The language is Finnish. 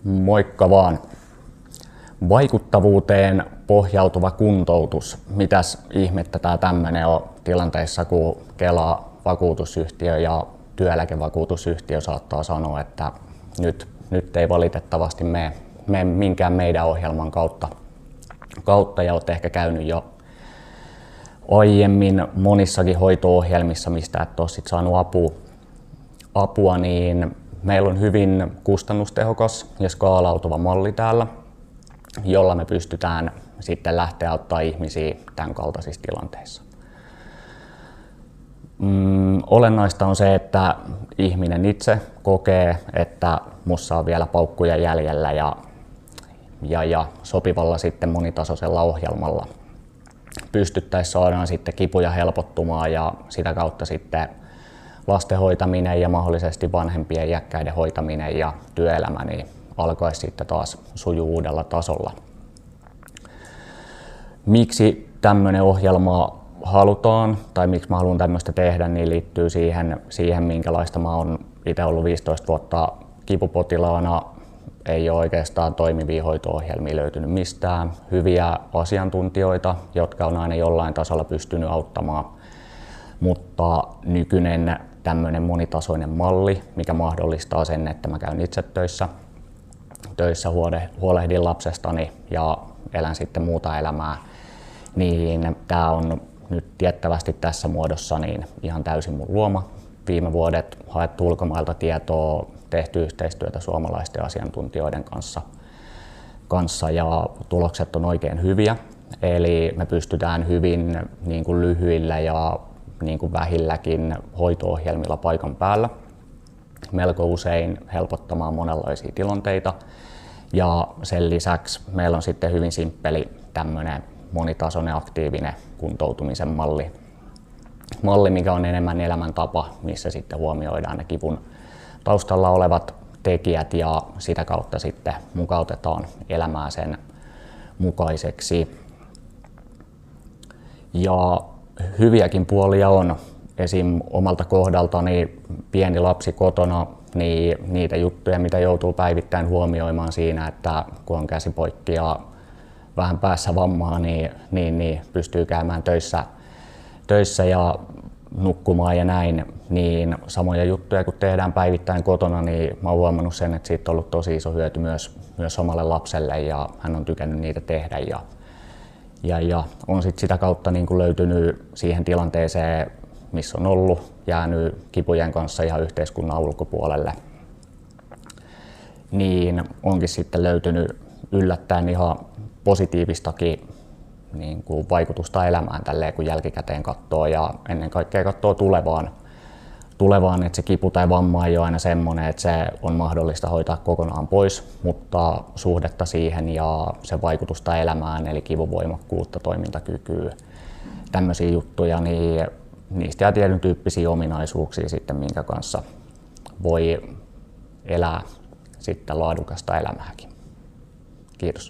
Moikka vaan! Vaikuttavuuteen pohjautuva kuntoutus. Mitäs ihmettä tää tämmönen on tilanteissa, kun Kela, vakuutusyhtiö ja työeläkevakuutusyhtiö saattaa sanoa, että nyt ei valitettavasti mene minkään meidän ohjelman kautta ja olet ehkä käynyt jo aiemmin monissakin hoito-ohjelmissa, mistä et ole sit saanut apua, niin meillä on hyvin kustannustehokas ja skaalautuva malli täällä, jolla me pystytään sitten lähteä auttaa ihmisiä tämän kaltaisissa tilanteissa. Olennaista on se, että ihminen itse kokee, että mussa on vielä paukkuja jäljellä ja sopivalla sitten monitasoisella ohjelmalla pystyttäisiin saadaan sitten kipuja helpottumaan ja sitä kautta sitten lasten hoitaminen ja mahdollisesti vanhempien iäkkäiden hoitaminen ja työelämä niin alkaisi sitten taas sujuu uudella tasolla. Miksi tämmöinen ohjelma halutaan tai miksi mä haluan tämmöistä tehdä, niin liittyy siihen minkälaista mä oon itse ollut 15 vuotta kipupotilaana. Ei ole oikeastaan toimivia hoito-ohjelmia löytynyt mistään. Hyviä asiantuntijoita, jotka on aina jollain tasolla pystynyt auttamaan, mutta nykyinen tämmöinen monitasoinen malli, mikä mahdollistaa sen, että mä käyn itse töissä huolehdin lapsestani ja elän sitten muuta elämää, niin tää on nyt tiettävästi tässä muodossa niin ihan täysin mun luoma. Viime vuodet haettu ulkomailta tietoa, tehty yhteistyötä suomalaisten asiantuntijoiden kanssa ja tulokset on oikein hyviä. Eli me pystytään hyvin niin kuin lyhyillä ja niin kuin vähilläkin hoito-ohjelmilla paikan päällä melko usein helpottamaan monenlaisia tilanteita. Ja sen lisäksi meillä on sitten hyvin simppeli tämmöinen monitasoinen aktiivinen kuntoutumisen malli, mikä on enemmän elämäntapa, missä sitten huomioidaan ne kivun taustalla olevat tekijät ja sitä kautta sitten mukautetaan elämää sen mukaiseksi. Ja hyviäkin puolia on. Esim. Omalta kohdaltani pieni lapsi kotona, niin niitä juttuja, mitä joutuu päivittäin huomioimaan siinä, että kun on käsi poikki ja vähän päässä vammaa, niin pystyy käymään töissä ja nukkumaan ja näin, niin samoja juttuja kun tehdään päivittäin kotona, niin mä oon huomannut sen, että siitä on ollut tosi iso hyöty myös omalle lapselle ja hän on tykännyt niitä tehdä ja on sit sitä kautta niin kuin löytynyt siihen tilanteeseen, missä on ollut, jäänyt kipujen kanssa ihan yhteiskunnan ulkopuolelle, niin onkin sitten löytynyt yllättäen ihan positiivistakin niin kuin vaikutusta elämään tälleen, kun jälkikäteen katsoo ja ennen kaikkea katsoo tulevaan, että se kipu tai vamma ei ole aina semmoinen, että se on mahdollista hoitaa kokonaan pois, mutta suhdetta siihen ja sen vaikutusta elämään, eli kivuvoimakkuutta, toimintakykyä, tämmöisiä juttuja, niin niistä jää tietyn tyyppisiä ominaisuuksia sitten, minkä kanssa voi elää sitten laadukasta elämääkin. Kiitos.